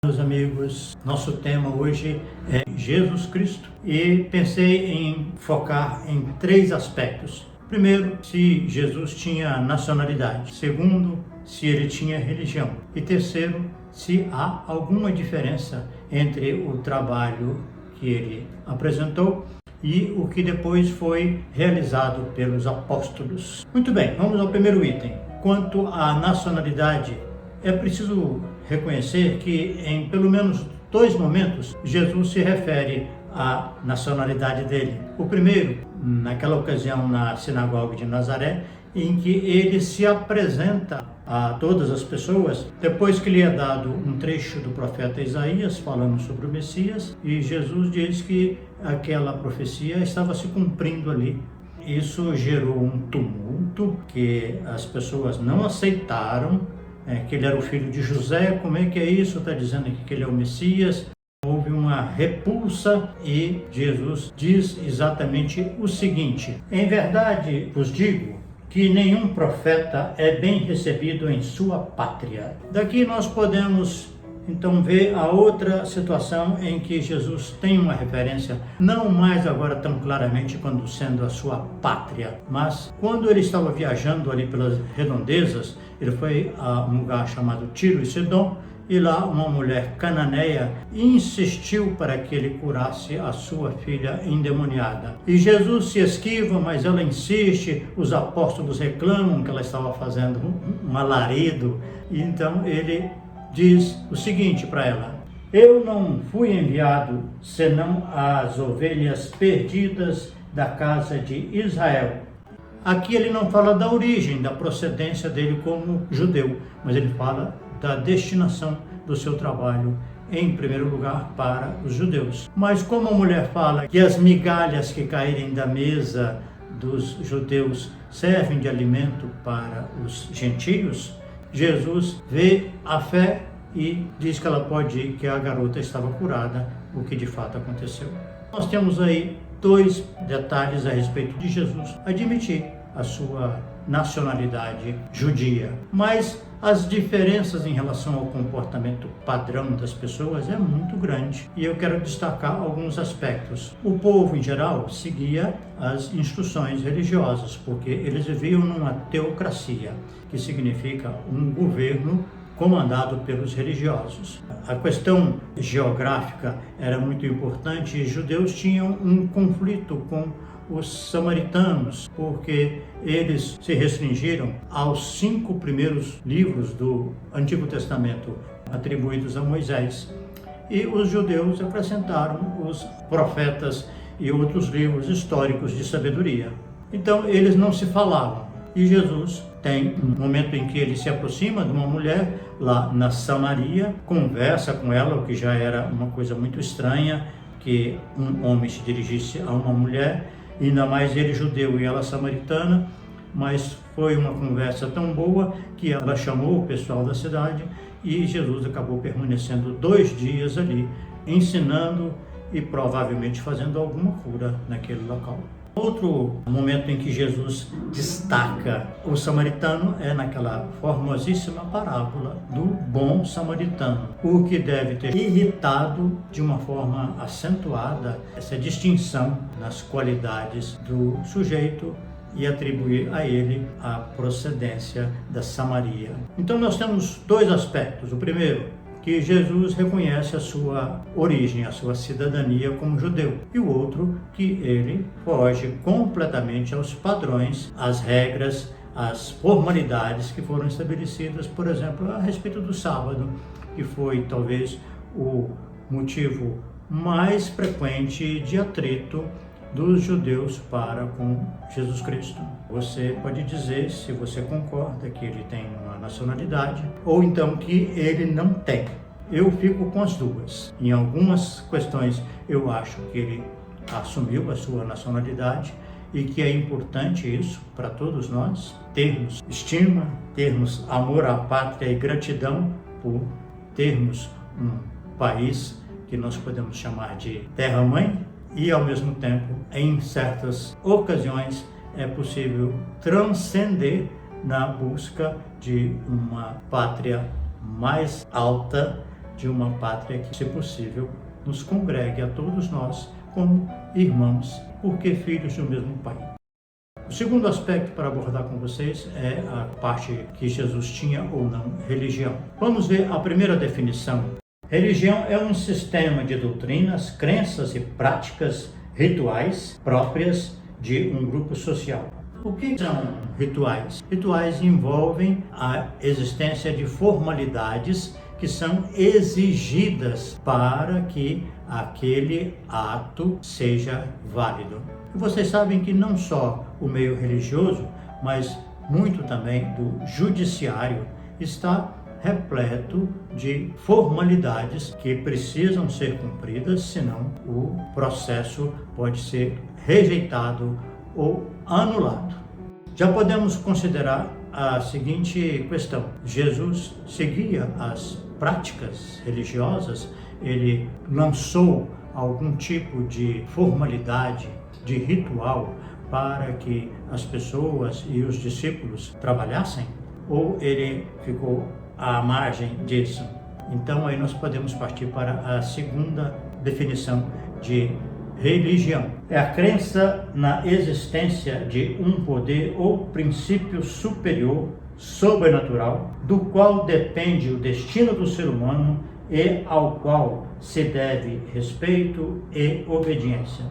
Meus amigos, nosso tema hoje é Jesus Cristo e pensei em focar em três aspectos. Primeiro, se Jesus tinha nacionalidade. Segundo, se ele tinha religião. E terceiro, se há alguma diferença entre o trabalho que ele apresentou e o que depois foi realizado pelos apóstolos. Muito bem, vamos ao primeiro item. Quanto à nacionalidade, é preciso reconhecer que em pelo menos dois momentos Jesus se refere à nacionalidade dele. O primeiro, naquela ocasião na sinagoga de Nazaré, em que ele se apresenta a todas as pessoas, depois que lhe é dado um trecho do profeta Isaías falando sobre o Messias, e Jesus diz que aquela profecia estava se cumprindo ali. Isso gerou um tumulto, que as pessoas não aceitaram, que ele era o filho de José. Como é que é isso? Está dizendo aqui que ele é o Messias. Houve uma repulsa e Jesus diz exatamente o seguinte: em verdade vos digo que nenhum profeta é bem recebido em sua pátria. Daqui nós podemos então ver a outra situação em que Jesus tem uma referência, não mais agora tão claramente quando sendo a sua pátria, mas quando ele estava viajando ali pelas redondezas, ele foi a um lugar chamado Tiro e Sidom, e lá uma mulher cananeia insistiu para que ele curasse a sua filha endemoniada. E Jesus se esquiva, mas ela insiste, os apóstolos reclamam que ela estava fazendo um alarido, e então ele diz o seguinte para ela: eu não fui enviado senão às ovelhas perdidas da casa de Israel. Aqui ele não fala da origem, da procedência dele como judeu, mas ele fala da destinação do seu trabalho, em primeiro lugar para os judeus. Mas como a mulher fala que as migalhas que caírem da mesa dos judeus servem de alimento para os gentios, Jesus vê a fé e diz que ela pode ir, que a garota estava curada, o que de fato aconteceu. Nós temos aí dois detalhes a respeito de Jesus admitir a sua nacionalidade judia, mas as diferenças em relação ao comportamento padrão das pessoas é muito grande, e eu quero destacar alguns aspectos. O povo em geral seguia as instruções religiosas, porque eles viviam numa teocracia, que significa um governo comandado pelos religiosos. A questão geográfica era muito importante, e os judeus tinham um conflito com os samaritanos, porque eles se restringiram aos 5 primeiros livros do Antigo Testamento atribuídos a Moisés, e os judeus acrescentaram os profetas e outros livros históricos de sabedoria. Então eles não se falavam, e Jesus tem um momento em que ele se aproxima de uma mulher lá na Samaria, conversa com ela, o que já era uma coisa muito estranha, que um homem se dirigisse a uma mulher, ainda mais ele judeu e ela samaritana, mas foi uma conversa tão boa que ela chamou o pessoal da cidade, e Jesus acabou permanecendo 2 dias ali, ensinando e provavelmente fazendo alguma cura naquele local. Outro momento em que Jesus destaca o samaritano é naquela famosíssima parábola do bom samaritano, o que deve ter irritado de uma forma acentuada essa distinção nas qualidades do sujeito e atribuir a ele a procedência da Samaria. Então nós temos dois aspectos. O primeiro, que Jesus reconhece a sua origem, a sua cidadania como judeu. E o outro, que ele foge completamente aos padrões, às regras, às formalidades que foram estabelecidas, por exemplo, a respeito do sábado, que foi talvez o motivo mais frequente de atrito dos judeus para com Jesus Cristo. Você pode dizer se você concorda que ele tem uma nacionalidade ou então que ele não tem. Eu fico com as duas. Em algumas questões eu acho que ele assumiu a sua nacionalidade e que é importante isso para todos nós, termos estima, termos amor à pátria e gratidão por termos um país que nós podemos chamar de terra-mãe. E, ao mesmo tempo, em certas ocasiões, é possível transcender na busca de uma pátria mais alta, de uma pátria que, se possível, nos congregue a todos nós como irmãos, porque filhos de um mesmo Pai. O segundo aspecto para abordar com vocês é a parte que Jesus tinha ou não religião. Vamos ver a primeira definição. Religião é um sistema de doutrinas, crenças e práticas rituais próprias de um grupo social. O que são rituais? Rituais envolvem a existência de formalidades que são exigidas para que aquele ato seja válido. E vocês sabem que não só o meio religioso, mas muito também do judiciário está repleto de formalidades que precisam ser cumpridas, senão o processo pode ser rejeitado ou anulado. Já podemos considerar a seguinte questão: Jesus seguia as práticas religiosas, ele lançou algum tipo de formalidade, de ritual para que as pessoas e os discípulos trabalhassem? Ou ele ficou à margem disso? Então aí nós podemos partir para a segunda definição de religião. É a crença na existência de um poder ou princípio superior, sobrenatural, do qual depende o destino do ser humano e ao qual se deve respeito e obediência.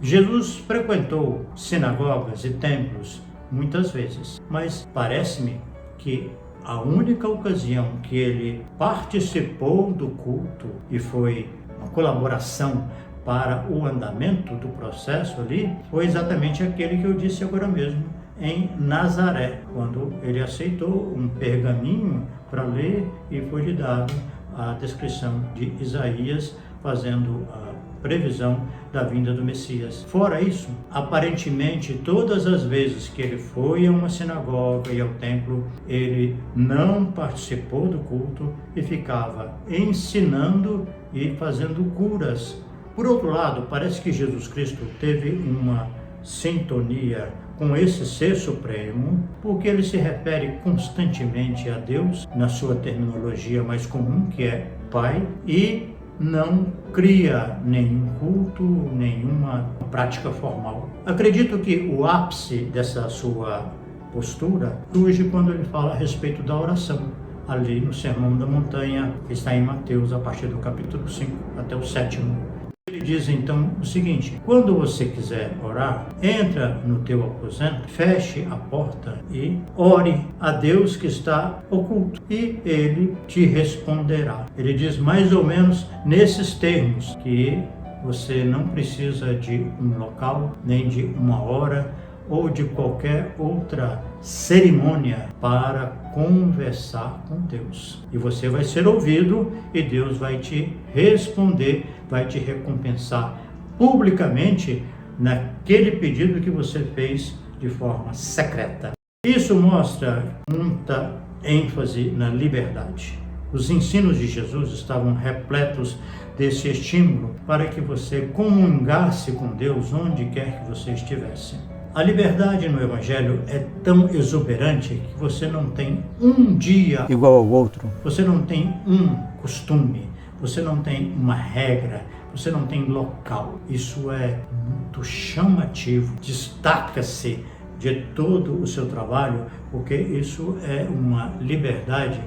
Jesus frequentou sinagogas e templos muitas vezes, mas parece-me que a única ocasião que ele participou do culto e foi uma colaboração para o andamento do processo ali, foi exatamente aquele que eu disse agora mesmo, em Nazaré, quando ele aceitou um pergaminho para ler e foi-lhe dado a descrição de Isaías, fazendo a previsão da vinda do Messias. Fora isso, aparentemente, todas as vezes que ele foi a uma sinagoga e ao templo, ele não participou do culto e ficava ensinando e fazendo curas. Por outro lado, parece que Jesus Cristo teve uma sintonia com esse Ser Supremo, porque ele se refere constantemente a Deus na sua terminologia mais comum, que é Pai, e não cria nenhum culto, nenhuma prática formal. Acredito que o ápice dessa sua postura surge quando ele fala a respeito da oração, ali no Sermão da Montanha, que está em Mateus, a partir do capítulo 5 até o 7º. Ele diz então o seguinte: quando você quiser orar, entra no teu aposento, feche a porta e ore a Deus que está oculto, e ele te responderá. Ele diz mais ou menos nesses termos, que você não precisa de um local, nem de uma hora, ou de qualquer outra cerimônia para conversar com Deus. E você vai ser ouvido e Deus vai te responder, vai te recompensar publicamente naquele pedido que você fez de forma secreta. Isso mostra muita ênfase na liberdade. Os ensinos de Jesus estavam repletos desse estímulo para que você comungasse com Deus onde quer que você estivesse. A liberdade no Evangelho é tão exuberante que você não tem um dia igual ao outro. Você não tem um costume, você não tem uma regra, você não tem local. Isso é muito chamativo, destaca-se de todo o seu trabalho, porque isso é uma liberdade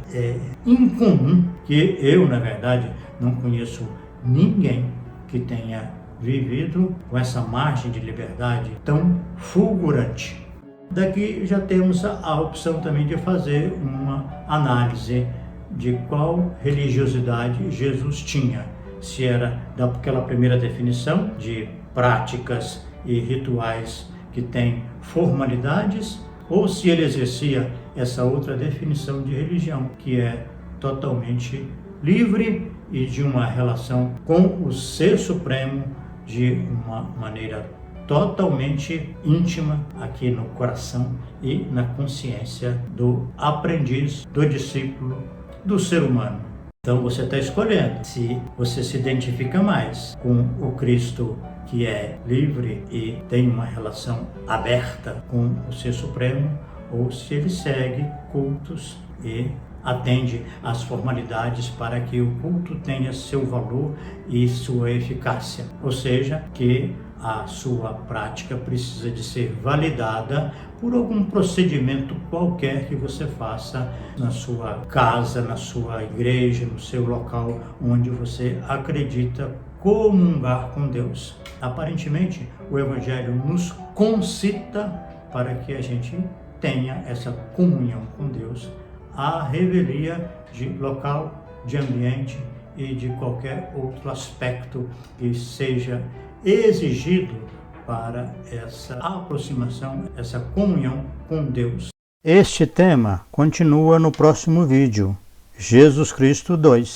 incomum, que eu, na verdade, não conheço ninguém que tenha vivido com essa margem de liberdade tão fulgurante. Daqui já temos a opção também de fazer uma análise de qual religiosidade Jesus tinha. Se era daquela primeira definição de práticas e rituais que têm formalidades, ou se ele exercia essa outra definição de religião, que é totalmente livre e de uma relação com o Ser Supremo de uma maneira totalmente íntima aqui no coração e na consciência do aprendiz, do discípulo, do ser humano. Então você está escolhendo se você se identifica mais com o Cristo que é livre e tem uma relação aberta com o Ser Supremo, ou se ele segue cultos e atende às formalidades para que o culto tenha seu valor e sua eficácia. Ou seja, que a sua prática precisa de ser validada por algum procedimento qualquer que você faça na sua casa, na sua igreja, no seu local onde você acredita comungar com Deus. Aparentemente, o Evangelho nos concita para que a gente tenha essa comunhão com Deus, a revelia de local, de ambiente e de qualquer outro aspecto que seja exigido para essa aproximação, essa comunhão com Deus. Este tema continua no próximo vídeo, Jesus Cristo 2.